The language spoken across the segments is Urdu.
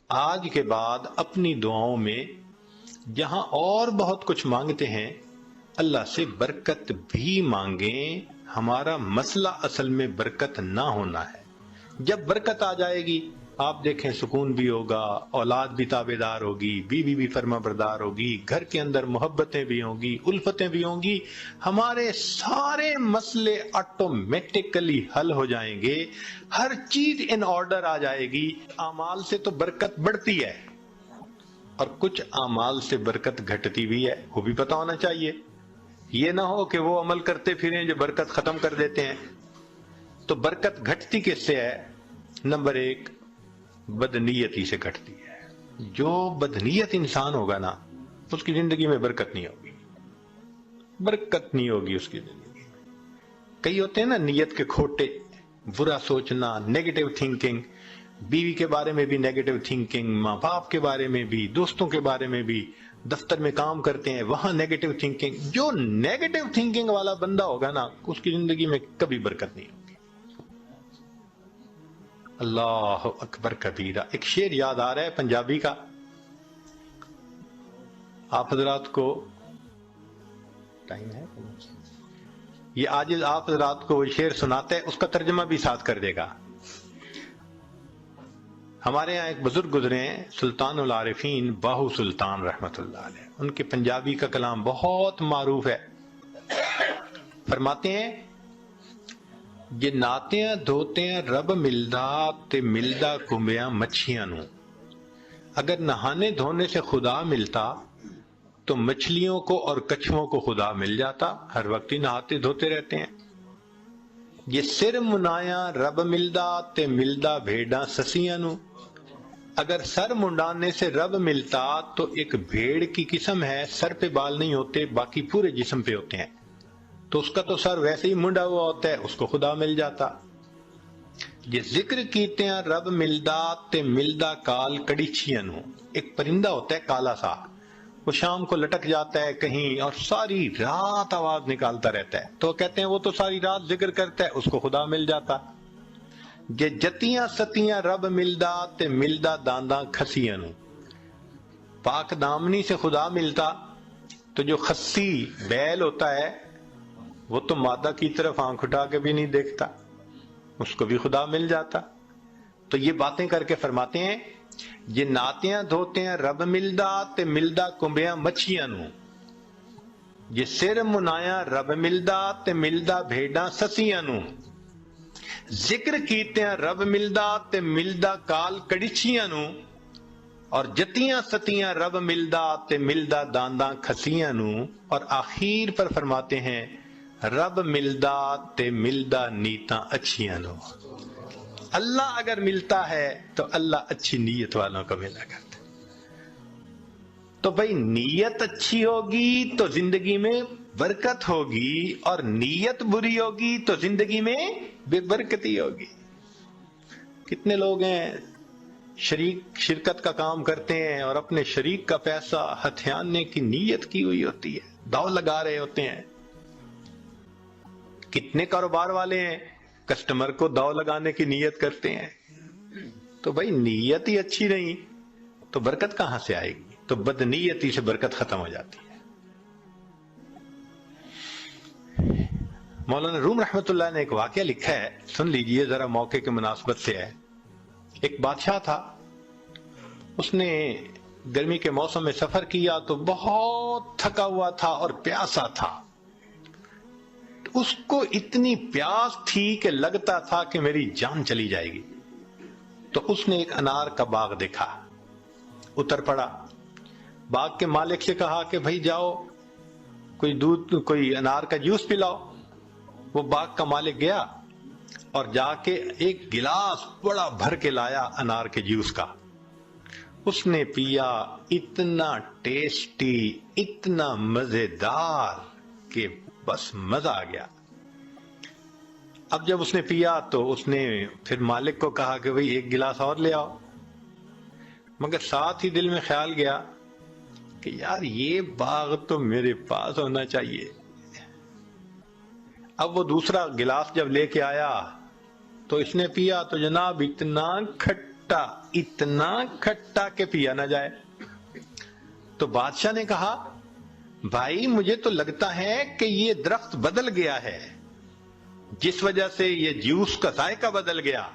آج کے بعد اپنی دعاؤں میں جہاں اور بہت کچھ مانگتے ہیں اللہ سے برکت بھی مانگیں. ہمارا مسئلہ اصل میں برکت نہ ہونا ہے. جب برکت آ جائے گی آپ دیکھیں سکون بھی ہوگا، اولاد بھی تابع دار ہوگی، بیوی بھی فرما بردار ہوگی، گھر کے اندر محبتیں بھی ہوں گی، الفتیں بھی ہوں گی، ہمارے سارے مسئلے آٹومیٹکلی حل ہو جائیں گے، ہر چیز ان آرڈر آ جائے گی. اعمال سے تو برکت بڑھتی ہے اور کچھ اعمال سے برکت گھٹتی بھی ہے، وہ بھی پتہ ہونا چاہیے. یہ نہ ہو کہ وہ عمل کرتے پھریں جو برکت ختم کر دیتے ہیں. تو برکت گھٹتی کس سے ہے؟ نمبر 1 بدنیتی سے گھٹتی ہے. جو بدنیت انسان ہوگا نا اس کی زندگی میں برکت نہیں ہوگی، برکت نہیں ہوگی اس کی زندگی. کئی ہوتے ہیں نا نیت کے کھوٹے، برا سوچنا، نیگیٹو تھنکنگ، بیوی کے بارے میں بھی نیگیٹو تھنکنگ، ماں باپ کے بارے میں بھی، دوستوں کے بارے میں بھی، دفتر میں کام کرتے ہیں وہاں نیگیٹو تھنکنگ. جو نیگیٹو تھنکنگ والا بندہ ہوگا نا اس کی زندگی میں کبھی برکت نہیں ہوگی. اللہ اکبر کبیرہ. ایک شعر یاد آ رہا ہے پنجابی کا، آپ حضرات کو ٹائم ہے یہ عاجز آپ حضرات کو وہ شعر سناتے ہیں، اس کا ترجمہ بھی ساتھ کر دے گا. ہمارے یہاں ایک بزرگ گزرے ہیں سلطان العارفین باہو سلطان رحمت اللہ علیہ، ان کے پنجابی کا کلام بہت معروف ہے. فرماتے ہیں جے ناتیاں دھوتیاں رب ملدا تے ملدا کمبیاں مچھیاں نو. اگر نہانے دھونے سے خدا ملتا تو مچھلیوں کو اور کچھووں کو خدا مل جاتا، ہر وقت ہی نہاتے دھوتے رہتے ہیں. یہ سر منایا رب ملدا تے ملدا بھیڑاں سسیاں نو. اگر سر منڈانے سے رب ملتا تو ایک بھیڑ کی قسم ہے، سر پہ بال نہیں ہوتے باقی پورے جسم پہ ہوتے ہیں، تو اس کا تو سر ویسے ہی منڈا ہوا ہوتا ہے، اس کو خدا مل جاتا. یہ ذکر کیتے ہیں رب ملدا تے ملدا کال کڑیچیاں نو. ایک پرندہ ہوتا ہے کالا سا، وہ شام کو لٹک جاتا ہے کہیں اور ساری رات آواز نکالتا رہتا ہے، تو کہتے ہیں وہ تو ساری رات ذکر کرتا ہے، اس کو خدا مل جاتا. جے جتیاں ستیاں رب ملدا تے ملدا دانداں کھسیاں نو. پاک دامنی سے خدا ملتا تو جو خسی بیل ہوتا ہے وہ تو مادہ کی طرف آنکھ اٹھا کے بھی نہیں دیکھتا، اس کو بھی خدا مل جاتا. تو یہ باتیں کر کے فرماتے ہیں یہ ناتیاں دھوتے ہیں رب ملدا تے ملدا کمبیاں مچھیاں نو. یہ سر منایا رب ملدا تے ملدا بھیڑاں سسیاں نو. ذکر کیتے ہیں رب ملدا تے ملدا کال کڑیچیاں نو. اور جتیاں ستیاں رب ملدا تے ملدا دانداں کھسیاں نو. اور آخر پر فرماتے ہیں رب ملدا تے ملدا نیتاں اچھیاں نو. اللہ اگر ملتا ہے تو اللہ اچھی نیت والوں کو ملا کرتا. تو بھئی نیت اچھی ہوگی تو زندگی میں برکت ہوگی، اور نیت بری ہوگی تو زندگی میں بے برکتی ہوگی. کتنے لوگ ہیں شرکت کا کام کرتے ہیں اور اپنے شریک کا پیسہ ہتھیانے کی نیت کی ہوئی ہوتی ہے، داؤ لگا رہے ہوتے ہیں. کتنے کاروبار والے ہیں کسٹمر کو داؤ لگانے کی نیت کرتے ہیں. تو بھائی نیت ہی اچھی نہیں تو برکت کہاں سے آئے گی؟ تو بدنیتی سے برکت ختم ہو جاتی ہے. مولانا روم رحمت اللہ نے ایک واقعہ لکھا ہے، سن لیجئے ذرا، موقع کے مناسبت سے ہے. ایک بادشاہ تھا، اس نے گرمی کے موسم میں سفر کیا تو بہت تھکا ہوا تھا اور پیاسا تھا. اس کو اتنی پیاس تھی کہ لگتا تھا کہ میری جان چلی جائے گی. تو اس نے ایک انار کا باغ دیکھا، اتر پڑا، باغ کے مالک سے کہا کہ بھائی جاؤ کوئی دودھ، کوئی انار کا جوس پلاؤ. وہ باغ کا مالک گیا اور جا کے ایک گلاس بڑا بھر کے لایا انار کے جوس کا. اس نے پیا، اتنا ٹیسٹی، اتنا مزیدار کہ بس مزہ آ گیا. اب جب اس نے پیا تو اس نے پھر مالک کو کہا کہ بھئی ایک گلاس اور لے آؤ، مگر ساتھ ہی دل میں خیال گیا کہ یار یہ باغ تو میرے پاس ہونا چاہیے. اب وہ دوسرا گلاس جب لے کے آیا تو اس نے پیا تو جناب اتنا کھٹا کھٹا، اتنا کھٹا کہ پیا نہ جائے۔ تو بادشاہ نے کہا بھائی مجھے تو لگتا ہے کہ یہ درخت بدل گیا ہے، جس وجہ سے یہ جوس کا ذائقہ بدل گیا۔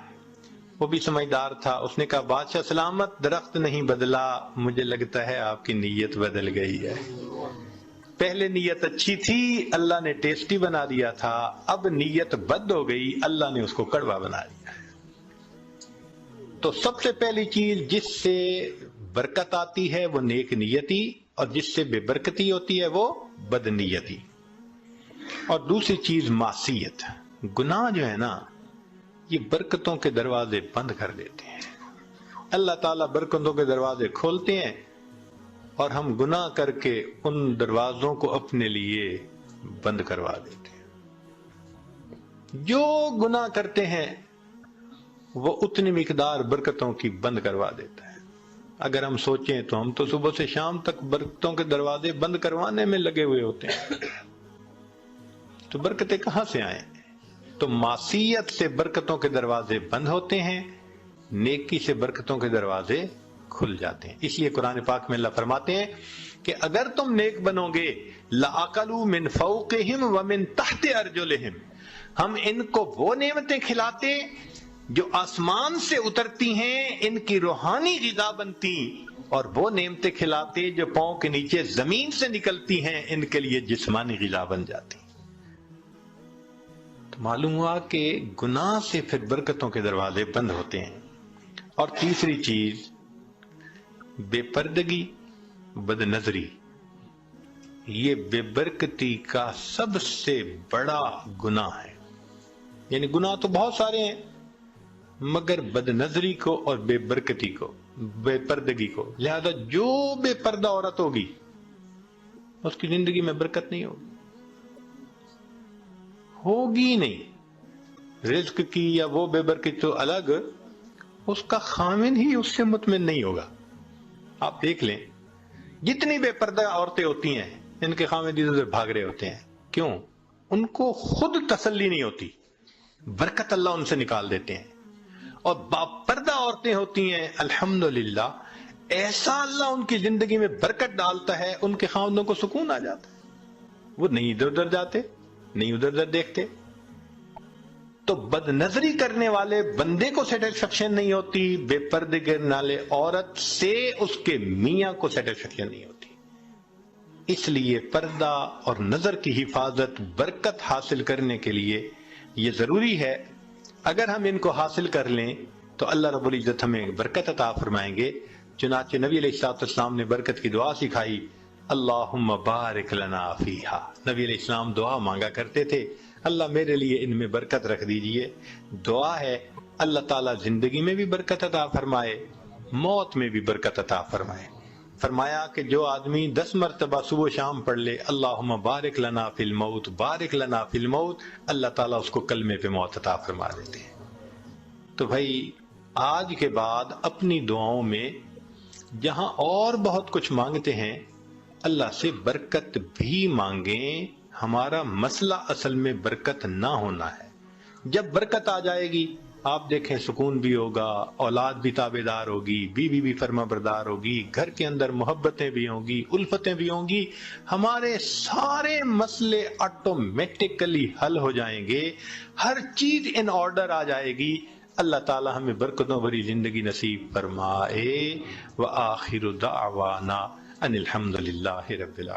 وہ بھی سمجھدار تھا، اس نے کہا بادشاہ سلامت، درخت نہیں بدلا، مجھے لگتا ہے آپ کی نیت بدل گئی ہے۔ پہلے نیت اچھی تھی، اللہ نے ٹیسٹی بنا دیا تھا، اب نیت بد ہو گئی، اللہ نے اس کو کڑوا بنا دیا۔ تو سب سے پہلی چیز جس سے برکت آتی ہے وہ نیک نیتی، اور جس سے بے برکتی ہوتی ہے وہ بد نیتی۔ اور دوسری چیز معصیت، گناہ جو ہے نا یہ برکتوں کے دروازے بند کر دیتے ہیں۔ اللہ تعالیٰ برکتوں کے دروازے کھولتے ہیں اور ہم گناہ کر کے ان دروازوں کو اپنے لیے بند کروا دیتے ہیں۔ جو گناہ کرتے ہیں وہ اتنی مقدار برکتوں کی بند کروا دیتا ہے۔ اگر ہم سوچیں تو ہم تو صبح سے شام تک برکتوں کے دروازے بند کروانے میں لگے ہوئے ہوتے ہیں، تو برکتیں کہاں سے آئیں؟ تو معصیت سے برکتوں کے دروازے بند ہوتے ہیں، نیکی سے برکتوں کے دروازے کھل جاتے ہیں۔ اس لیے قرآن پاک میں اللہ فرماتے ہیں کہ اگر تم نیک بنو گے لَأَكَلُوا مِن فَوْقِهِمْ وَمِن تَحْتِ أَرْجُلِهِمْ، ہم ان کو وہ نعمتیں کھلاتے جو آسمان سے اترتی ہیں، ان کی روحانی غذا بنتی، اور وہ نعمتیں کھلاتے جو پاؤں کے نیچے زمین سے نکلتی ہیں، ان کے لیے جسمانی غذا بن جاتی۔ تو معلوم ہوا کہ گناہ سے پھر برکتوں کے دروازے بند ہوتے ہیں۔ اور تیسری چیز بے پردگی، بد نظری، یہ بے برکتی کا سب سے بڑا گناہ ہے۔ یعنی گناہ تو بہت سارے ہیں، مگر بد نظری کو اور بے برکتی کو، بے پردگی کو، لہذا جو بے پردہ عورت ہوگی اس کی زندگی میں برکت نہیں ہوگی نہیں۔ رزق کی یا وہ بے برکت تو الگ، اس کا خامن ہی اس سے مطمئن نہیں ہوگا۔ آپ دیکھ لیں جتنی بے پردہ عورتیں ہوتی ہیں ان کے خامن ادھر ادھر بھاگ رہے ہوتے ہیں، کیوں؟ ان کو خود تسلی نہیں ہوتی، برکت اللہ ان سے نکال دیتے ہیں۔ اور باپردہ عورتیں ہوتی ہیں الحمدللہ، ایسا اللہ ان کی زندگی میں برکت ڈالتا ہے، ان کے خاوندوں کو سکون آ جاتا ہے، وہ نہیں ادھر ادھر جاتے، نہیں ادھر ادھر دیکھتے۔ تو بد نظری کرنے والے بندے کو سیٹسفیکشن نہیں ہوتی، بے پردے کرنے والے عورت سے اس کے میاں کو سیٹسفیکشن نہیں ہوتی۔ اس لیے پردہ اور نظر کی حفاظت برکت حاصل کرنے کے لیے یہ ضروری ہے۔ اگر ہم ان کو حاصل کر لیں تو اللہ رب العزت ہمیں برکت عطا فرمائیں گے۔ چنانچہ نبی علیہ السلام نے برکت کی دعا سکھائی، اللہم بارک لنا فیہا۔ نبی علیہ السلام دعا مانگا کرتے تھے، اللہ میرے لیے ان میں برکت رکھ دیجئے۔ دعا ہے اللہ تعالیٰ زندگی میں بھی برکت عطا فرمائے، موت میں بھی برکت عطا فرمائے۔ فرمایا کہ جو آدمی 10 مرتبہ صبح و شام پڑھ لے اللہم بارک لنا فی الموت، بارک لنا فی الموت، اللہ تعالیٰ اس کو کلمے پہ موت عطا فرما دیتے ہیں۔ تو بھائی آج کے بعد اپنی دعاؤں میں جہاں اور بہت کچھ مانگتے ہیں اللہ سے برکت بھی مانگیں۔ ہمارا مسئلہ اصل میں برکت نہ ہونا ہے۔ جب برکت آ جائے گی آپ دیکھیں سکون بھی ہوگا، اولاد بھی تابع دار ہوگی، بیوی بھی فرما بردار ہوگی، گھر کے اندر محبتیں بھی ہوں گی، الفتیں بھی ہوں گی، ہمارے سارے مسئلے آٹومیٹکلی حل ہو جائیں گے، ہر چیز ان آرڈر آ جائے گی۔ اللہ تعالی ہمیں برکتوں بھری زندگی نصیب فرمائے۔ وآخر دعوانا ان الحمد للہ رب العالمین۔